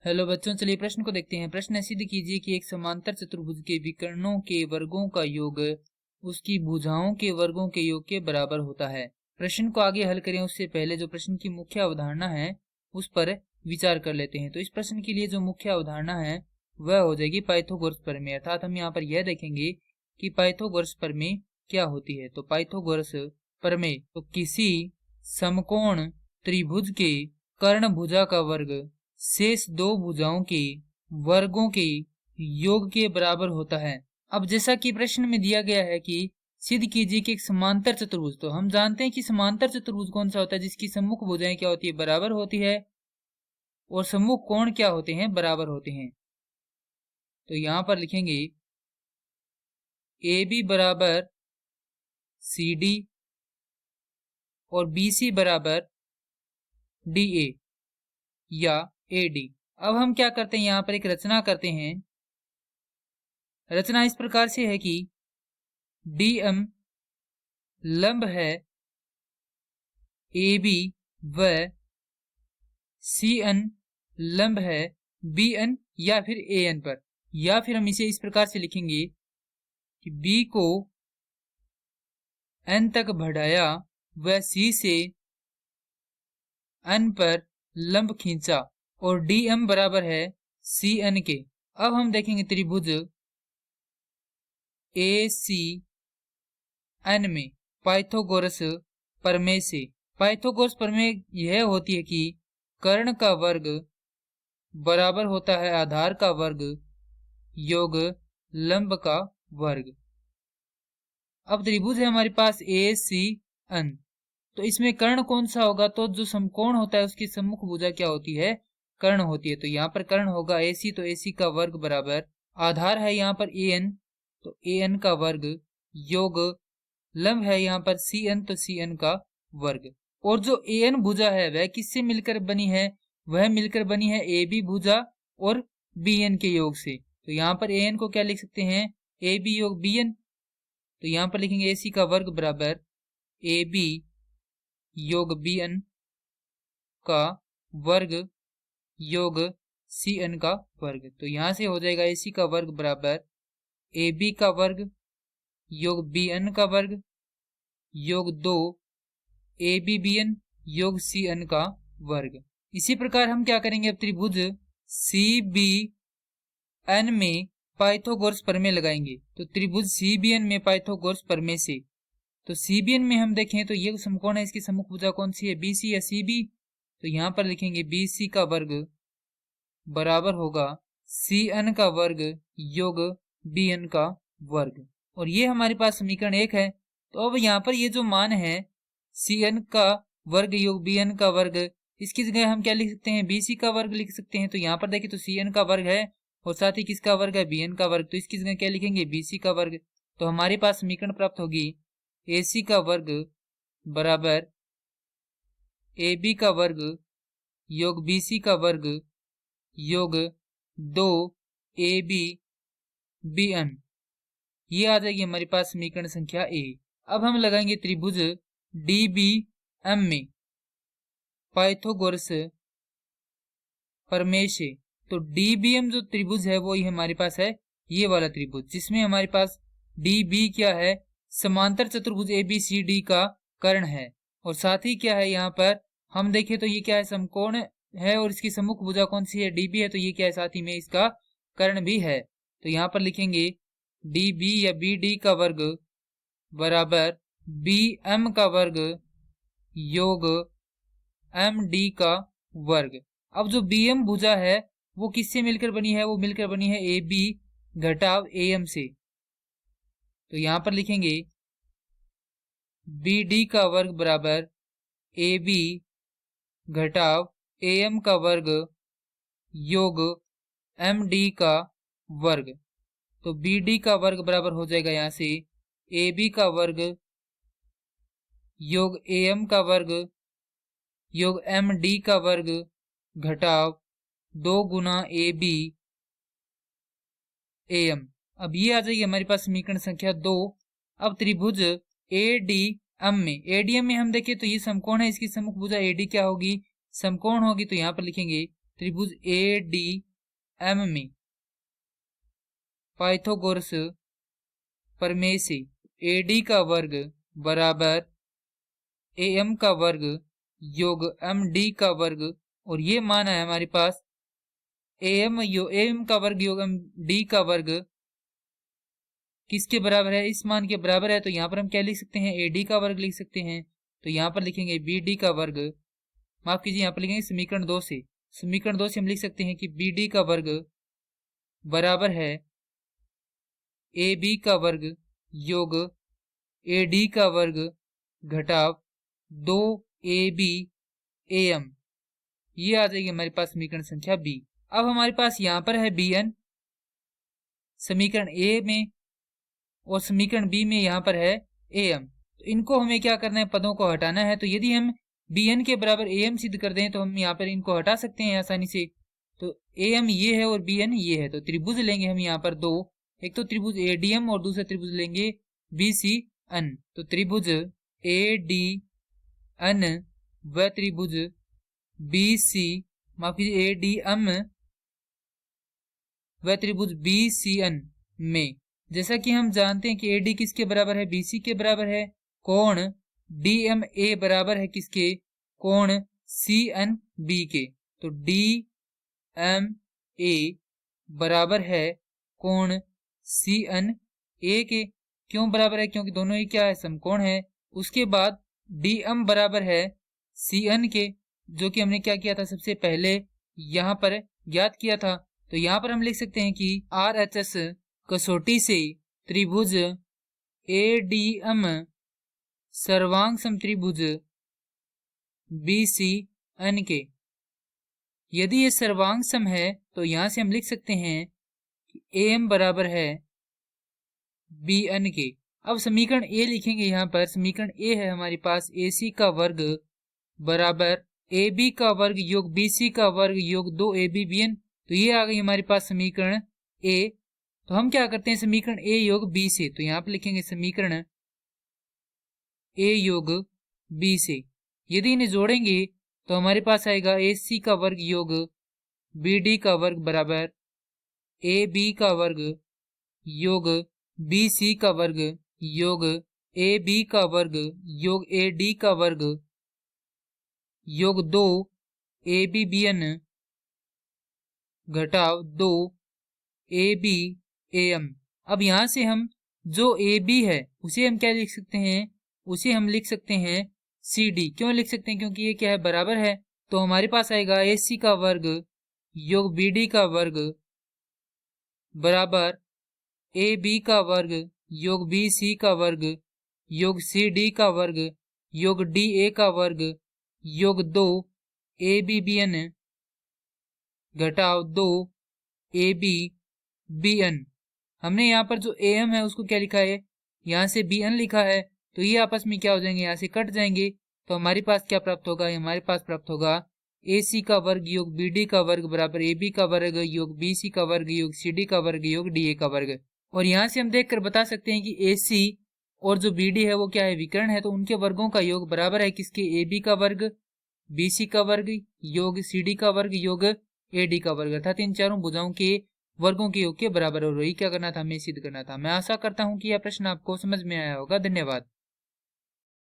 Hello बच्चों, चलिए प्रश्न को देखते हैं। प्रश्न है, सिद्ध कीजिए कि एक समांतर चतुर्भुज के विकर्णों के वर्गों का योग उसकी भुजाओं के वर्गों के योग के बराबर होता है। प्रश्न को आगे हल करें उससे पहले जो प्रश्न की मुख्य अवधारणा है उस पर विचार कर लेते हैं। तो इस प्रश्न के लिए जो मुख्य अवधारणा है वह हो जाएगी पाइथागोरस प्रमेय। अर्थात हम यहाँ पर यह देखेंगे कि पाइथागोरस प्रमेय क्या होती है। तो पाइथागोरस प्रमेय तो किसी समकोण त्रिभुज के कर्ण भुजा का वर्ग शेष दो भुजाओं के वर्गों के योग के बराबर होता है। अब जैसा कि प्रश्न में दिया गया है कि सिद्ध कीजिए कि एक समांतर चतुर्भुज, तो हम जानते हैं कि समांतर चतुर्भुज कौन सा होता है, जिसकी सम्मुख भुजाएं क्या होती है, बराबर होती है, और सम्मुख कोण क्या होते हैं, बराबर होते हैं। तो यहां पर लिखेंगे ए बी बराबर सी डी और बी सी बराबर डी ए या ए डी। अब हम क्या करते हैं, यहां पर एक रचना करते हैं। रचना इस प्रकार से है कि DM लंब है AB व CN लंब है BN या फिर AN पर, या फिर हम इसे इस प्रकार से लिखेंगे कि B को N तक बढ़ाया व C से N पर लंब खींचा और DM बराबर है CN के। अब हम देखेंगे त्रिभुज ACN में पाइथागोरस प्रमेय से। पाइथागोरस प्रमेय यह होती है कि कर्ण का वर्ग बराबर होता है आधार का वर्ग योग लंब का वर्ग। अब त्रिभुज है हमारे पास ACN, तो इसमें कर्ण कौन सा होगा, तो जो समकोण होता है उसकी सम्मुख भुजा क्या होती है, कर्ण होती है। तो यहाँ पर कर्ण होगा AC, तो AC का वर्ग बराबर आधार है यहाँ पर AN, तो AN का वर्ग योग लंब है यहाँ पर CN, तो CN का वर्ग। और जो AN भुजा है वह किससे मिलकर बनी है, वह मिलकर बनी है AB भुजा और BN के योग से। तो यहाँ पर AN को क्या लिख सकते हैं, AB योग BN। तो यहाँ पर लिखेंगे AC का वर्ग बराबर AB योग BN का वर्ग योग CN का वर्ग। तो यहाँ से हो जाएगा AC का वर्ग बराबर AB का वर्ग योग BN का वर्ग योग 2 AB BN योग CN का वर्ग। इसी प्रकार हम क्या करेंगे, अब त्रिभुज CBN में पाइथागोरस प्रमेय लगाएंगे। तो त्रिभुज CBN में पाइथागोरस प्रमेय से, तो CBN में हम देखें तो ये समकोण है, इसकी सम्मुख भुजा कौन सी है, BC या CB। तो यहाँ पर लिखेंगे BC का वर्ग बराबर होगा CN का वर्ग योग BN का वर्ग। और ये हमारे पास समीकरण 1 है। तो अब यहाँ पर ये जो मान है CN का वर्ग योग BN का वर्ग, इसकी जगह हम क्या लिख सकते हैं, BC का वर्ग लिख सकते हैं। तो यहाँ पर देखिए तो CN का वर्ग है और साथ ही किसका वर्ग है, BN का वर्ग, तो इसकी जगह क्या लिखेंगे, BC का वर्ग। तो हमारे पास समीकरण प्राप्त होगी AC का वर्ग बराबर AB का वर्ग योग BC का वर्ग योग 2 AB BN। ये आ जाएगी हमारे पास समीकरण संख्या A। अब हम लगाएंगे त्रिभुज DBM में पाइथागोरस प्रमेय से। तो DBM जो त्रिभुज है वो ही हमारे पास है ये वाला त्रिभुज, जिसमें हमारे पास DB क्या है, समांतर चतुर्भुज ABCD का कर्ण है, और साथ ही क्या है यहाँ पर हम देखें तो ये क्या है, समकोण है और इसकी सम्मुख भुजा कौन सी है, DB है। तो ये क्या है, साथ ही में इसका कर्ण भी है। तो यहाँ पर लिखेंगे DB या BD का वर्ग बराबर BM का वर्ग योग MD का वर्ग। अब जो BM भुजा है वो किससे मिलकर बनी है, वो मिलकर बनी है AB घटाव AM से। तो यहाँ पर लिखेंगे BD का वर्ग बराबर AB घटाव AM का वर्ग योग MD का वर्ग। तो BD का वर्ग बराबर हो जाएगा यहाँ से AB का वर्ग योग AM का वर्ग योग MD का वर्ग घटाव 2 गुना AB AM। अब ये आ जाएगी हमारे पास समीकरण संख्या 2। अब त्रिभुज ADM में हम देखें तो ये समकोण है, इसकी सम्मुख भुजा AD क्या होगी, समकोण होगी। तो यहाँ पर लिखेंगे त्रिभुज ADM में पाइथागोरस प्रमेय से AD का वर्ग बराबर AM का वर्ग योग MD का वर्ग, और ये मान है हमारे पास AM का वर्ग योग MD का वर्ग किसके बराबर है, इस मान के बराबर है। तो यहाँ पर हम क्या लिख सकते हैं, AD का वर्ग लिख सकते हैं। तो यहाँ पर लिखेंगे BD का वर्ग, माफ कीजिए, यहाँ पर लिखेंगे समीकरण 2 से। समीकरण 2 से हम लिख सकते हैं कि BD का वर्ग बराबर है AB का वर्ग योग AD का वर्ग घटाव 2AB AM। ये आ जाएगी हमारे पास समीकरण संख्या B। अब हमारे पास यहाँ पर है BN समीकरण A में, और समीकरण B में यहाँ पर है AM। तो इनको हमें क्या करना है, पदों को हटाना है। तो यदि हम BN के बराबर AM सिद्ध कर दें तो हम यहाँ पर इनको हटा सकते हैं आसानी से। तो AM ये है और BN ये है। तो त्रिभुज लेंगे हम यहाँ पर दो, एक तो त्रिभुज ADM और दूसरा त्रिभुज लेंगे BCN। तो त्रिभुज ADN व त्रिभुज माफ कीजिए ADM व त्रिभुज BCN में, जैसा कि हम जानते हैं कि AD किसके बराबर है, BC के बराबर है। कोण DMA बराबर है किसके, कोण CNB के। तो DMA बराबर है कोण CNA के। क्यों बराबर है, क्योंकि दोनों ही क्या है, समकोण है। उसके बाद DM बराबर है CN के, जो कि हमने क्या किया था, सबसे पहले यहाँ पर ज्ञात किया था। तो यहाँ पर हम लिख सकते हैं कि RHS कसौटी से त्रिभुज ADM सर्वांग समत्रिभुज BCN के, यदि ये सर्वांग सम है तो यहां से हम लिख सकते हैं कि AM बराबर है BN के। अब समीकरण A लिखेंगे, यहाँ पर समीकरण A है हमारे पास AC का वर्ग बराबर AB का वर्ग योग BC का वर्ग योग 2ABBN। तो ये आ गई हमारे पास समीकरण A। तो हम क्या करते हैं, समीकरण A योग B से, तो यहाँ पर लिखेंगे समीकरण A योग B से। यदि इन्हें जोड़ेंगे तो हमारे पास आएगा AC का वर्ग योग BD का वर्ग बराबर AB का वर्ग योग BC का वर्ग योग AB का वर्ग योग AD का वर्ग योग 2 ABBN घटाव 2 ABAM। अब यहां से हम जो AB है उसे हम क्या लिख सकते हैं, उसे हम लिख सकते हैं CD। क्यों लिख सकते हैं, क्योंकि ये क्या है, बराबर है। तो हमारे पास आएगा AC का वर्ग योग BD का वर्ग बराबर AB का वर्ग योग BC का वर्ग योग CD का वर्ग योग DA का वर्ग योग 2 ABBN घटाव 2 ABBN। हमने यहाँ पर जो AM है उसको क्या लिखा है, यहाँ से BN लिखा है। तो ये आपस में क्या हो जाएंगे, यहाँ से कट जाएंगे। तो हमारे पास क्या प्राप्त होगा, हमारे पास प्राप्त होगा AC का वर्ग योग BD का वर्ग बराबर AB का वर्ग योग BC का वर्ग योग CD का वर्ग योग DA का वर्ग। और यहाँ से हम देखकर बता सकते हैं कि AC और जो BD है वो क्या है, विकर्ण है। तो उनके वर्गों का योग बराबर है किसके, AB का वर्ग BC का वर्ग योग CD का वर्ग योग AD का वर्ग, अर्थात इन चारों भुजाओं के वर्गों के योग के बराबर। और वही क्या करना था, हमें सिद्ध करना था। मैं आशा करता हूं कि यह प्रश्न आपको समझ में आया होगा। धन्यवाद।